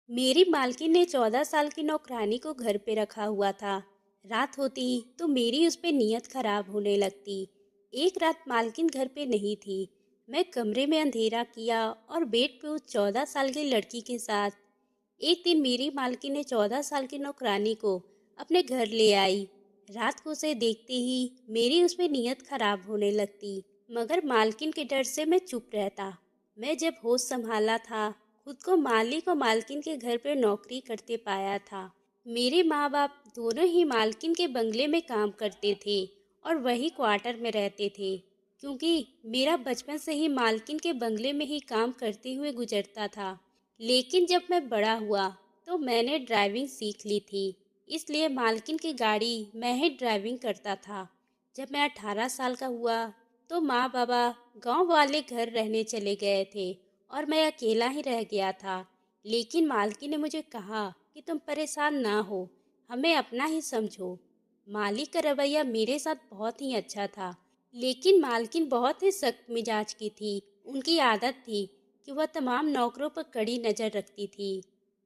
मेरी मालकिन ने 14 साल की नौकरानी को घर पे रखा हुआ था। रात होती तो मेरी उस पे नीयत खराब होने लगती। एक रात मालकिन घर पे नहीं थी। मैं कमरे में अंधेरा किया और बेड पे उस 14 साल की लड़की के साथ। एक दिन मेरी मालकिन ने 14 साल की नौकरानी को अपने घर ले आई। रात को उसे देखते ही मेरी उस पे नीयत खराब होने लगती, मगर मालकिन के डर से मैं चुप रहता। मैं जब होश संभाला था, खुद को मालिक और मालकिन के घर पर नौकरी करते पाया था। मेरे माँ बाप दोनों ही मालकिन के बंगले में काम करते थे और वही क्वार्टर में रहते थे, क्योंकि मेरा बचपन से ही मालकिन के बंगले में ही काम करते हुए गुजरता था। लेकिन जब मैं बड़ा हुआ तो मैंने ड्राइविंग सीख ली थी, इसलिए मालकिन की गाड़ी मैं ही ड्राइविंग करता था। जब मैं 18 साल का हुआ तो माँ बाबा गांव वाले घर रहने चले गए थे और मैं अकेला ही रह गया था। लेकिन मालकिन ने मुझे कहा कि तुम परेशान ना हो, हमें अपना ही समझो। मालिक का रवैया मेरे साथ बहुत ही अच्छा था, लेकिन मालकिन बहुत ही सख्त मिजाज की थी। उनकी आदत थी कि वह तमाम नौकरों पर कड़ी नज़र रखती थी।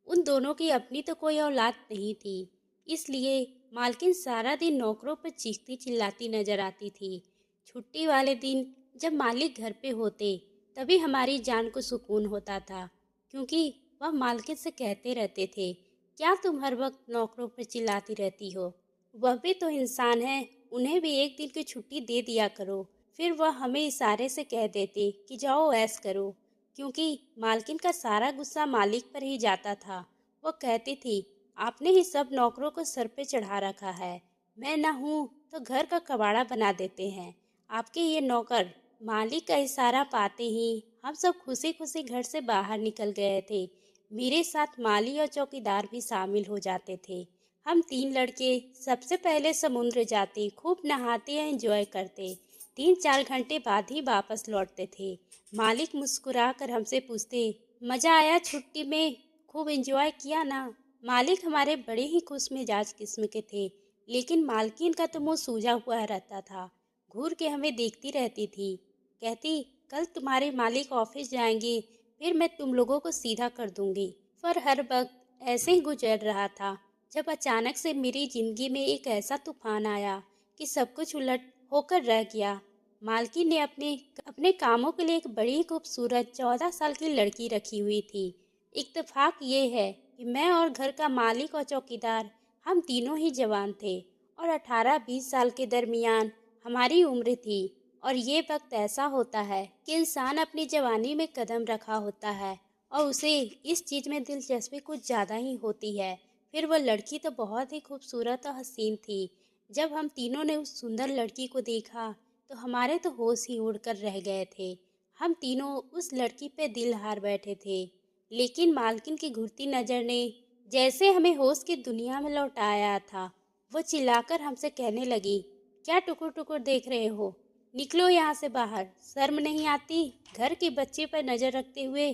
उन दोनों की अपनी तो कोई औलाद नहीं थी, इसलिए मालकिन सारा दिन नौकरों पर चीखती चिल्लाती नजर आती थी। छुट्टी वाले दिन जब मालिक घर पे होते, तभी हमारी जान को सुकून होता था, क्योंकि वह मालकिन से कहते रहते थे, क्या तुम हर वक्त नौकरों पर चिल्लाती रहती हो? वह भी तो इंसान है, उन्हें भी एक दिन की छुट्टी दे दिया करो। फिर वह हमें इशारे से कह देते कि जाओ ऐश करो, क्योंकि मालकिन का सारा गुस्सा मालिक पर ही जाता था। वो कहती थी, आपने ही सब नौकरों को सर पे चढ़ा रखा है, मैं ना हूँ तो घर का कबाड़ा बना देते हैं आपके ये नौकर। मालिक का इशारा पाते ही हम सब खुशी खुशी घर से बाहर निकल गए थे। मेरे साथ माली और चौकीदार भी शामिल हो जाते थे। हम तीन लड़के सबसे पहले समुद्र जाते, खूब नहाते या एंजॉय करते। 3-4 घंटे बाद ही वापस लौटते थे। मालिक मुस्कुरा कर हमसे पूछते, मज़ा आया छुट्टी में, खूब एंजॉय किया ना? मालिक हमारे बड़े ही खुश मिजाज किस्म के थे, लेकिन मालकिन का तो मुंह सूजा हुआ रहता था। घूर के हमें देखती रहती थी, कहती, कल तुम्हारे मालिक ऑफिस जाएंगे, फिर मैं तुम लोगों को सीधा कर दूंगी। पर हर वक्त ऐसे ही गुजर रहा था, जब अचानक से मेरी जिंदगी में एक ऐसा तूफान आया कि सब कुछ उलट होकर रह गया। मालकिन ने अपने अपने कामों के लिए एक बड़ी खूबसूरत 14 साल की लड़की रखी हुई थी। इत्तेफाक ये है कि मैं और घर का मालिक और चौकीदार हम तीनों ही जवान थे और 18-20 साल के दरमियान हमारी उम्र थी। और ये वक्त ऐसा होता है कि इंसान अपनी जवानी में कदम रखा होता है और उसे इस चीज़ में दिलचस्पी कुछ ज़्यादा ही होती है। फिर वह लड़की तो बहुत ही खूबसूरत और हसीन थी। जब हम तीनों ने उस सुंदर लड़की को देखा तो हमारे तो होश ही उड़कर रह गए थे। हम तीनों उस लड़की पे दिल हार बैठे थे, लेकिन मालकिन की घुरती नज़र ने जैसे हमें होश की दुनिया में लौटाया था। वो चिल्लाकर हमसे कहने लगी, क्या टुकुर टुकुर देख रहे हो? निकलो यहाँ से बाहर, शर्म नहीं आती घर के बच्चे पर नज़र रखते हुए?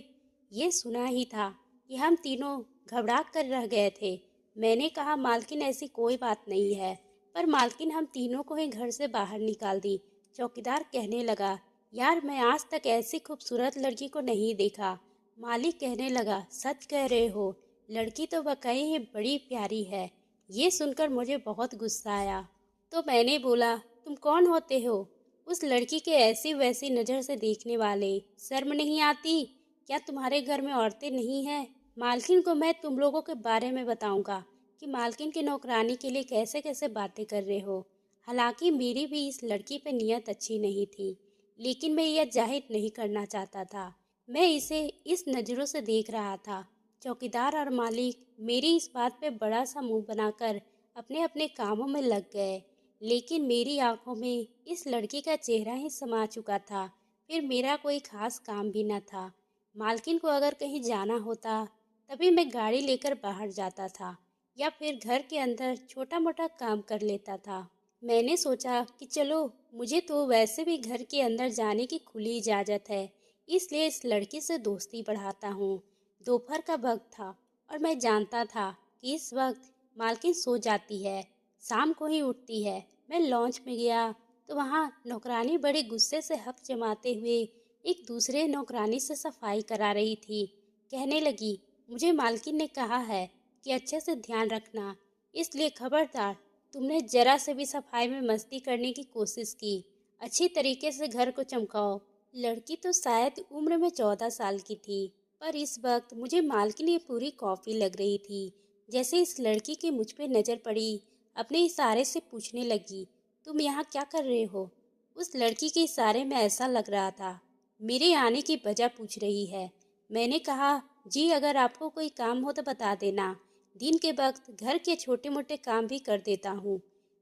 ये सुना ही था कि हम तीनों घबरा कर रह गए थे। मैंने कहा, मालकिन ऐसी कोई बात नहीं है, पर मालकिन हम तीनों को ही घर से बाहर निकाल दी। चौकीदार कहने लगा, यार मैं आज तक ऐसी खूबसूरत लड़की को नहीं देखा। मालिक कहने लगा, सच कह रहे हो, लड़की तो वाकई ही बड़ी प्यारी है। ये सुनकर मुझे बहुत गुस्सा आया, तो मैंने बोला, तुम कौन होते हो उस लड़की के ऐसी वैसी नज़र से देखने वाले? शर्म नहीं आती? क्या तुम्हारे घर में औरतें नहीं हैं? मालकिन को मैं तुम लोगों के बारे में बताऊंगा कि मालकिन की नौकरानी के लिए कैसे कैसे बातें कर रहे हो। हालांकि मेरी भी इस लड़की पे नीयत अच्छी नहीं थी, लेकिन मैं यह जाहिर नहीं करना चाहता था। मैं इसे इस नज़रों से देख रहा था। चौकीदार और मालिक मेरी इस बात पे बड़ा सा मुंह बनाकर अपने अपने कामों में लग गए, लेकिन मेरी आंखों में इस लड़की का चेहरा ही समा चुका था। फिर मेरा कोई खास काम भी न था। मालकिन को अगर कहीं जाना होता तभी मैं गाड़ी लेकर बाहर जाता था, या फिर घर के अंदर छोटा मोटा काम कर लेता था। मैंने सोचा कि चलो, मुझे तो वैसे भी घर के अंदर जाने की खुली इजाज़त है, इसलिए इस लड़की से दोस्ती बढ़ाता हूँ। दोपहर का वक्त था और मैं जानता था कि इस वक्त मालकिन सो जाती है, शाम को ही उठती है। मैं लॉन्च में गया तो वहाँ नौकरानी बड़े गुस्से से हक जमाते हुए एक दूसरे नौकरानी से सफाई करा रही थी। कहने लगी, मुझे मालकिन ने कहा है कि अच्छे से ध्यान रखना, इसलिए खबरदार, तुमने जरा से भी सफाई में मस्ती करने की कोशिश की। अच्छी तरीके से घर को चमकाओ। लड़की तो शायद उम्र में 14 साल की थी, पर इस वक्त मुझे मालकिन ये पूरी कॉफ़ी लग रही थी। जैसे इस लड़की की मुझ पे नज़र पड़ी, अपने इशारे से पूछने लगी, तुम यहाँ क्या कर रहे हो? उस लड़की के इशारे में ऐसा लग रहा था मेरे आने की वजह पूछ रही है। मैंने कहा, जी अगर आपको कोई काम हो तो बता देना, दिन के वक्त घर के छोटे मोटे काम भी कर देता हूँ।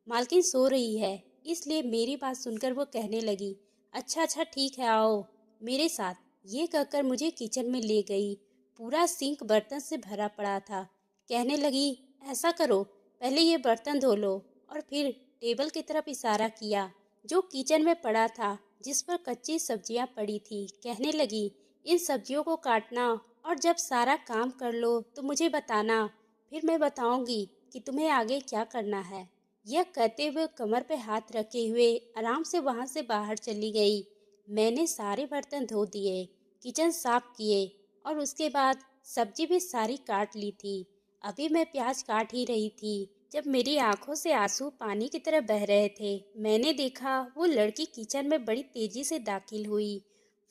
मालकिन सो रही है, इसलिए मेरी बात सुनकर वो कहने लगी, अच्छा अच्छा ठीक है, आओ मेरे साथ। ये कहकर मुझे किचन में ले गई। पूरा सिंक बर्तन से भरा पड़ा था। कहने लगी, ऐसा करो, पहले ये बर्तन धो लो। और फिर टेबल की तरफ इशारा किया जो किचन में पड़ा था, जिस पर कच्ची सब्जियां पड़ी थी। कहने लगी, इन सब्जियों को काटना और जब सारा काम कर लो तो मुझे बताना, फिर मैं बताऊंगी कि तुम्हें आगे क्या करना है। यह कहते हुए कमर पे हाथ रखे हुए आराम से वहां से बाहर चली गई। मैंने सारे बर्तन धो दिए, किचन साफ किए और उसके बाद सब्जी भी सारी काट ली थी। अभी मैं प्याज काट ही रही थी जब मेरी आंखों से आंसू पानी की तरह बह रहे थे। मैंने देखा वो लड़की किचन में बड़ी तेजी से दाखिल हुई,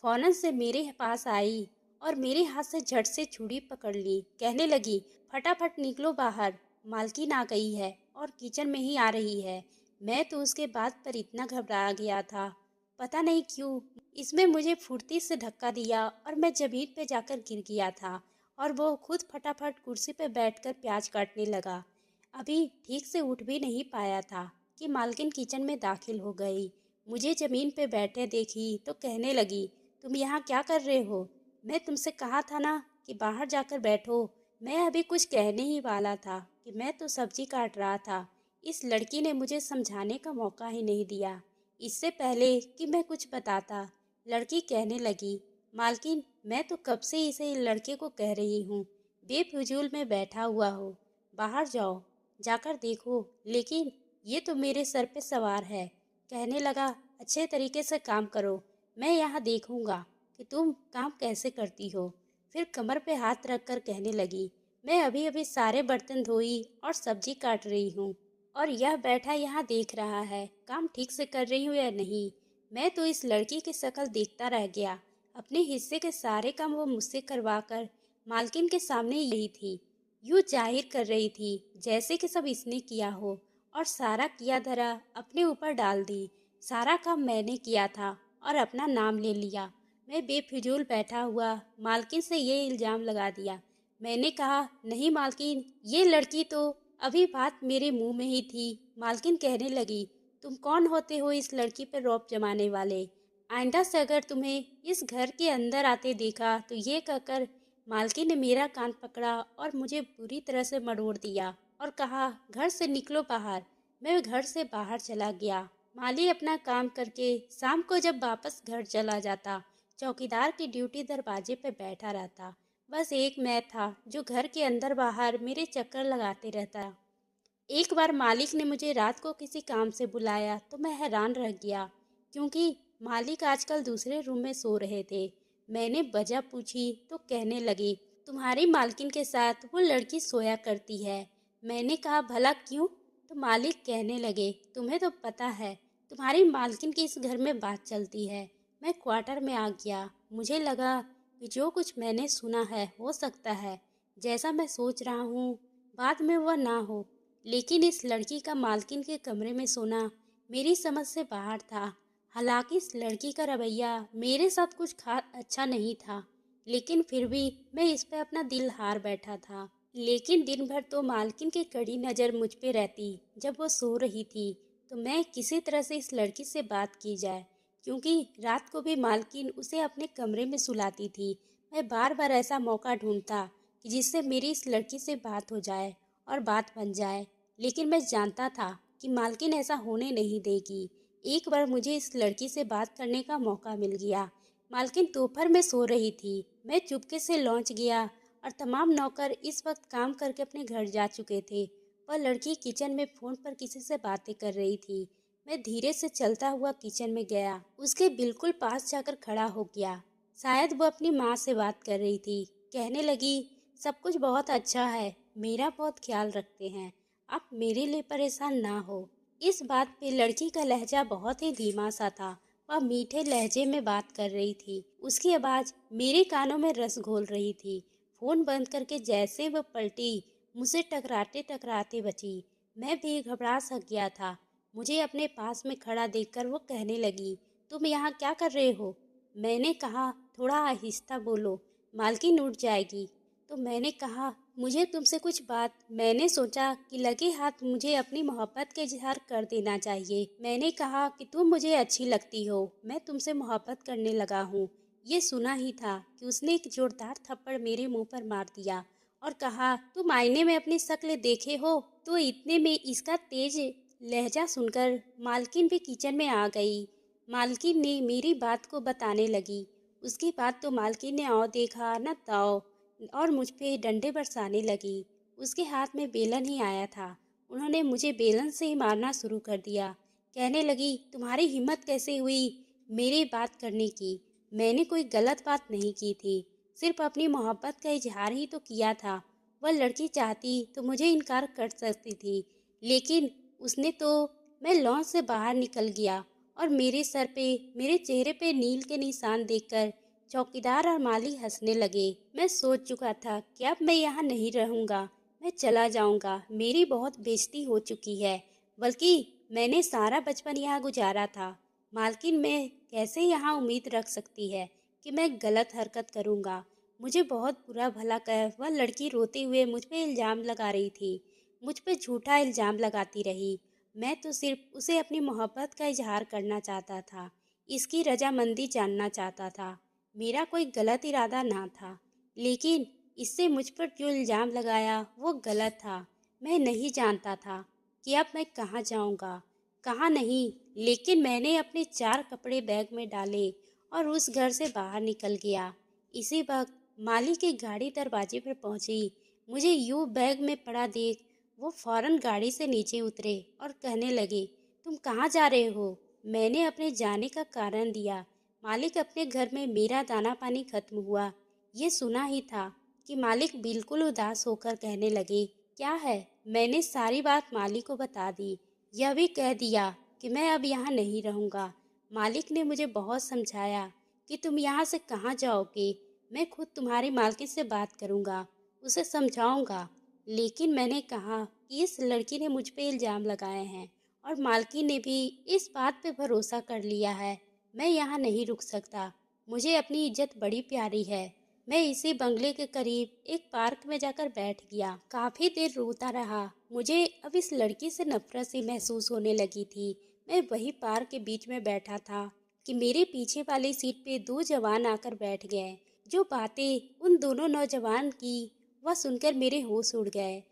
फौरन से मेरे पास आई और मेरे हाथ से झट से छुरी पकड़ ली। कहने लगी, फटाफट निकलो बाहर, मालकिन आ गई है और किचन में ही आ रही है। मैं तो उसके बात पर इतना घबरा गया था, पता नहीं क्यों। इसमें मुझे फुर्ती से धक्का दिया और मैं जमीन पे जाकर गिर गया था और वो खुद फटाफट कुर्सी पे बैठकर प्याज काटने लगा। अभी ठीक से उठ भी नहीं पाया था कि मालकिन किचन में दाखिल हो गई। मुझे जमीन पे बैठे देखी तो कहने लगी, तुम यहाँ क्या कर रहे हो? मैं तुमसे कहा था ना कि बाहर जाकर बैठो। मैं अभी कुछ कहने ही वाला था कि मैं तो सब्जी काट रहा था। इस लड़की ने मुझे समझाने का मौका ही नहीं दिया। इससे पहले कि मैं कुछ बताता, लड़की कहने लगी, मालकिन मैं तो कब से इसे लड़के को कह रही हूँ, बेफिजूल में बैठा हुआ हो, बाहर जाओ, जाकर देखो, लेकिन ये तो मेरे सर पे सवार है। कहने लगा, अच्छे तरीके से काम करो, मैं यहाँ देखूंगा कि तुम काम कैसे करती हो। फिर कमर पे हाथ रखकर कहने लगी, मैं अभी अभी सारे बर्तन धोई और सब्जी काट रही हूँ और यह बैठा यहाँ देख रहा है काम ठीक से कर रही हूँ या नहीं। मैं तो इस लड़की की शक्ल देखता रह गया। अपने हिस्से के सारे काम वो मुझसे करवाकर मालकिन के सामने यही थी, यूँ जाहिर कर रही थी जैसे कि सब इसने किया हो और सारा किया धरा अपने ऊपर डाल दी। सारा काम मैंने किया था और अपना नाम ले लिया। मैं बेफिजूल बैठा हुआ मालकिन से ये इल्ज़ाम लगा दिया। मैंने कहा, नहीं मालकिन, ये लड़की तो अभी बात मेरे मुंह में ही थी। मालकिन कहने लगी, तुम कौन होते हो इस लड़की पर रौब जमाने वाले? आइंदा से अगर तुम्हें इस घर के अंदर आते देखा तो ये कहकर मालकिन ने मेरा कान पकड़ा और मुझे बुरी तरह से मरोड़ दिया और कहा, घर से निकलो बाहर। मैं घर से बाहर चला गया। माली अपना काम करके शाम को जब वापस घर चला जाता, चौकीदार की ड्यूटी दरवाजे पे बैठा रहता। बस एक मैं था जो घर के अंदर बाहर मेरे चक्कर लगाते रहता। एक बार मालिक ने मुझे रात को किसी काम से बुलाया तो मैं हैरान रह गया, क्योंकि मालिक आजकल दूसरे रूम में सो रहे थे। मैंने वजह पूछी तो कहने लगे, तुम्हारी मालकिन के साथ वो लड़की सोया करती है। मैंने कहा, भला क्यों? तो मालिक कहने लगे, तुम्हें तो पता है तुम्हारी मालकिन की इस घर में बात चलती है। मैं क्वार्टर में आ गया। मुझे लगा कि जो कुछ मैंने सुना है हो सकता है जैसा मैं सोच रहा हूँ बाद में वह ना हो, लेकिन इस लड़की का मालकिन के कमरे में सोना मेरी समझ से बाहर था। हालांकि इस लड़की का रवैया मेरे साथ कुछ खास अच्छा नहीं था, लेकिन फिर भी मैं इस पे अपना दिल हार बैठा था। लेकिन दिन भर तो मालकिन की कड़ी नज़र मुझ पे रहती। जब वो सो रही थी तो मैं किसी तरह से इस लड़की से बात की जाए, क्योंकि रात को भी मालकिन उसे अपने कमरे में सुलाती थी। मैं बार बार ऐसा मौका ढूंढता कि जिससे मेरी इस लड़की से बात हो जाए और बात बन जाए, लेकिन मैं जानता था कि मालकिन ऐसा होने नहीं देगी। एक बार मुझे इस लड़की से बात करने का मौका मिल गया। मालकिन दोपहर में सो रही थी। मैं चुपके से लौंच गया और तमाम नौकर इस वक्त काम करके अपने घर जा चुके थे। वह लड़की किचन में फ़ोन पर किसी से बातें कर रही थी। मैं धीरे से चलता हुआ किचन में गया, उसके बिल्कुल पास जाकर खड़ा हो गया। शायद वो अपनी माँ से बात कर रही थी। कहने लगी, सब कुछ बहुत अच्छा है, मेरा बहुत ख्याल रखते हैं, आप मेरे लिए परेशान ना हो। इस बात पे लड़की का लहजा बहुत ही धीमा सा था। वह मीठे लहजे में बात कर रही थी। उसकी आवाज़ मेरे कानों में रस घोल रही थी। फ़ोन बंद करके जैसे वह पलटी, मुझसे टकराते टकराते बची। मैं भी घबरा सा गया था। मुझे अपने पास में खड़ा देखकर वो कहने लगी, तुम यहाँ क्या कर रहे हो? मैंने कहा, थोड़ा आहिस्ता बोलो, मालकिन उठ जाएगी। तो मैंने कहा, मुझे तुमसे कुछ बात। मैंने सोचा कि लगे हाथ मुझे अपनी मोहब्बत का इजहार कर देना चाहिए। मैंने कहा कि तुम मुझे अच्छी लगती हो, मैं तुमसे मोहब्बत करने लगा हूँ। ये सुना ही था कि उसने एक जोरदार थप्पड़ मेरे मुंह पर मार दिया और कहा, तुम आईने में अपनी शक्ल देखे हो? तो इतने में इसका तेज लहजा सुनकर मालकिन भी किचन में आ गई। मालकिन ने मेरी बात को बताने लगी। उसके बाद तो मालकिन ने आओ देखा न ताओ और मुझ पे डंडे बरसाने लगी। उसके हाथ में बेलन ही आया था। उन्होंने मुझे बेलन से ही मारना शुरू कर दिया। कहने लगी, तुम्हारी हिम्मत कैसे हुई मेरी बात करने की? मैंने कोई गलत बात नहीं की थी, सिर्फ अपनी मोहब्बत का इजहार ही तो किया था। वह लड़की चाहती तो मुझे इनकार कर सकती थी, लेकिन उसने तो। मैं लॉन से बाहर निकल गया और मेरे सर पे, मेरे चेहरे पे नील के निशान देखकर चौकीदार और माली हंसने लगे। मैं सोच चुका था कि अब मैं यहाँ नहीं रहूँगा, मैं चला जाऊँगा। मेरी बहुत बेइज्जती हो चुकी है, बल्कि मैंने सारा बचपन यहाँ गुजारा था। मालकिन मैं कैसे यहाँ उम्मीद रख सकती है कि मैं गलत हरकत करूँगा? मुझे बहुत बुरा भला कह वह लड़की रोते हुए मुझ पे इल्ज़ाम लगा रही थी। मुझ पे झूठा इल्ज़ाम लगाती रही। मैं तो सिर्फ उसे अपनी मोहब्बत का इजहार करना चाहता था, इसकी रजामंदी जानना चाहता था। मेरा कोई गलत इरादा ना था, लेकिन इससे मुझ पर जो इल्ज़ाम लगाया वो गलत था। मैं नहीं जानता था कि अब मैं कहाँ जाऊँगा, कहाँ नहीं, लेकिन मैंने अपने 4 कपड़े बैग में डाले और उस घर से बाहर निकल गया। इसी वक्त माली की गाड़ी दरवाजे पर पहुंची। मुझे यूं बैग में पड़ा देख वो फौरन गाड़ी से नीचे उतरे और कहने लगे, तुम कहाँ जा रहे हो? मैंने अपने जाने का कारण दिया। मालिक अपने घर में मेरा दाना पानी खत्म हुआ। ये सुना ही था कि मालिक बिल्कुल उदास होकर कहने लगे, क्या है? मैंने सारी बात मालिक को बता दी। यह भी कह दिया कि मैं अब यहाँ नहीं रहूँगा। मालिक ने मुझे बहुत समझाया कि तुम यहाँ से कहाँ जाओगे। मैं खुद तुम्हारी मालकिन से बात करूँगा, उसे समझाऊँगा। लेकिन मैंने कहा कि इस लड़की ने मुझ पे इल्ज़ाम लगाए हैं और मालकिन ने भी इस बात पे भरोसा कर लिया है। मैं यहाँ नहीं रुक सकता, मुझे अपनी इज्जत बड़ी प्यारी है। मैं इसी बंगले के करीब एक पार्क में जाकर बैठ गया। काफ़ी देर रोता रहा। मुझे अब इस लड़की से नफरत सी महसूस होने लगी थी। मैं वही पार्क के बीच में बैठा था कि मेरे पीछे वाली सीट पे 2 जवान आकर बैठ गए। जो बातें उन दोनों नौजवान की वह सुनकर मेरे होश उड़ गए।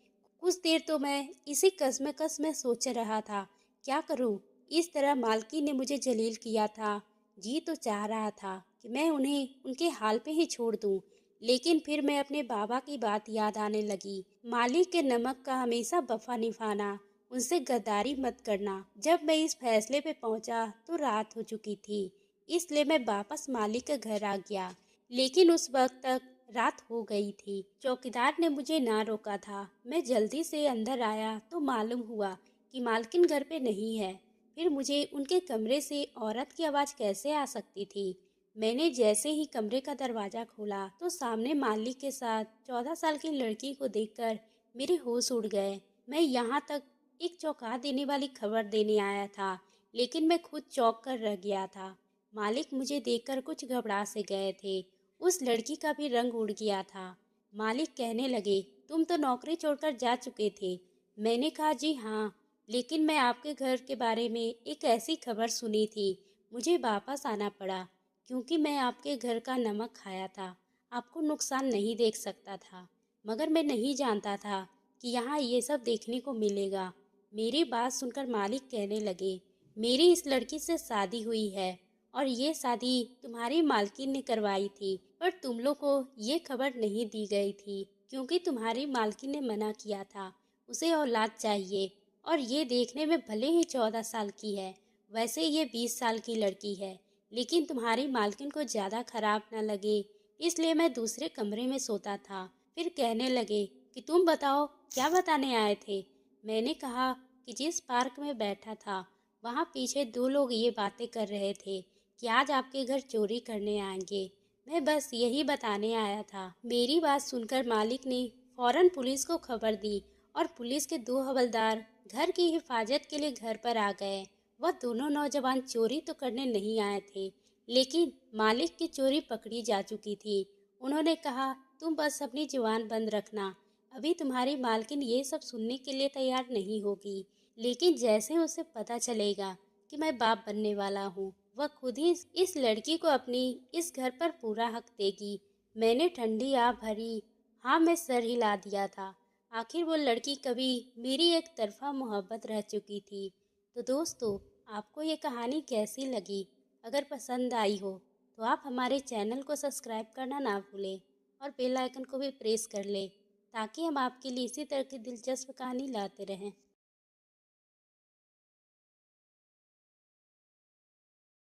कुछ देर तो मैं इसी कशमकश में सोच रहा था, क्या करूं? इस तरह मालकिन ने मुझे जलील किया था। जी तो चाह रहा था कि मैं उन्हें उनके हाल पे ही छोड़ दूं, लेकिन फिर मैं अपने बाबा की बात याद आने लगी। मालिक के नमक का हमेशा वफा निभाना, उनसे गद्दारी मत करना। जब मैं इस फैसले पे पहुंचा तो रात हो चुकी थी, इसलिए मैं वापस मालिक के घर आ गया। लेकिन उस वक्त तक रात हो गई थी। चौकीदार ने मुझे ना रोका था। मैं जल्दी से अंदर आया तो मालूम हुआ कि मालकिन घर पे नहीं है। फिर मुझे उनके कमरे से औरत की आवाज़ कैसे आ सकती थी? मैंने जैसे ही कमरे का दरवाज़ा खोला तो सामने मालिक के साथ 14 साल की लड़की को देखकर मेरे होश उड़ गए। मैं यहाँ तक एक चौंका देने वाली खबर देने आया था, लेकिन मैं खुद चौंक कर रह गया था। मालिक मुझे देखकर कुछ घबरा से गए थे। उस लड़की का भी रंग उड़ गया था। मालिक कहने लगे, तुम तो नौकरी छोड़कर जा चुके थे। मैंने कहा, जी हाँ, लेकिन मैं आपके घर के बारे में एक ऐसी खबर सुनी थी, मुझे वापस आना पड़ा क्योंकि मैं आपके घर का नमक खाया था। आपको नुकसान नहीं देख सकता था, मगर मैं नहीं जानता था कि यहाँ ये सब देखने को मिलेगा। मेरी बात सुनकर मालिक कहने लगे, मेरी इस लड़की से शादी हुई है और ये शादी तुम्हारी मालकिन ने करवाई थी, पर तुम लोग को ये खबर नहीं दी गई थी क्योंकि तुम्हारी मालकिन ने मना किया था। उसे औलाद चाहिए और ये देखने में भले ही 14 साल की है, वैसे ये 20 साल की लड़की है, लेकिन तुम्हारी मालकिन को ज़्यादा खराब न लगे, इसलिए मैं दूसरे कमरे में सोता था। फिर कहने लगे कि तुम बताओ क्या बताने आए थे। मैंने कहा कि जिस पार्क में बैठा था वहाँ पीछे दो लोग ये बातें कर रहे थे कि आज आपके घर चोरी करने आएंगे। मैं बस यही बताने आया था। मेरी बात सुनकर मालिक ने फौरन पुलिस को खबर दी और पुलिस के दो हवलदार घर की हिफाजत के लिए घर पर आ गए। वह दोनों नौजवान चोरी तो करने नहीं आए थे, लेकिन मालिक की चोरी पकड़ी जा चुकी थी। उन्होंने कहा, तुम बस अपनी जुबान बंद रखना, अभी तुम्हारी मालकिन ये सब सुनने के लिए तैयार नहीं होगी, लेकिन जैसे उसे पता चलेगा कि मैं बाप बनने वाला हूँ, वह खुद ही इस लड़की को अपनी इस घर पर पूरा हक देगी। मैंने ठंडी आह भरी हाँ में सर हिला दिया था। आखिर वो लड़की कभी मेरी एक तरफा मोहब्बत रह चुकी थी। तो दोस्तों, आपको ये कहानी कैसी लगी? अगर पसंद आई हो तो आप हमारे चैनल को सब्सक्राइब करना ना भूलें और बेल आइकन को भी प्रेस कर लें, ताकि हम आपके लिए इसी तरह की दिलचस्प कहानी लाते रहें।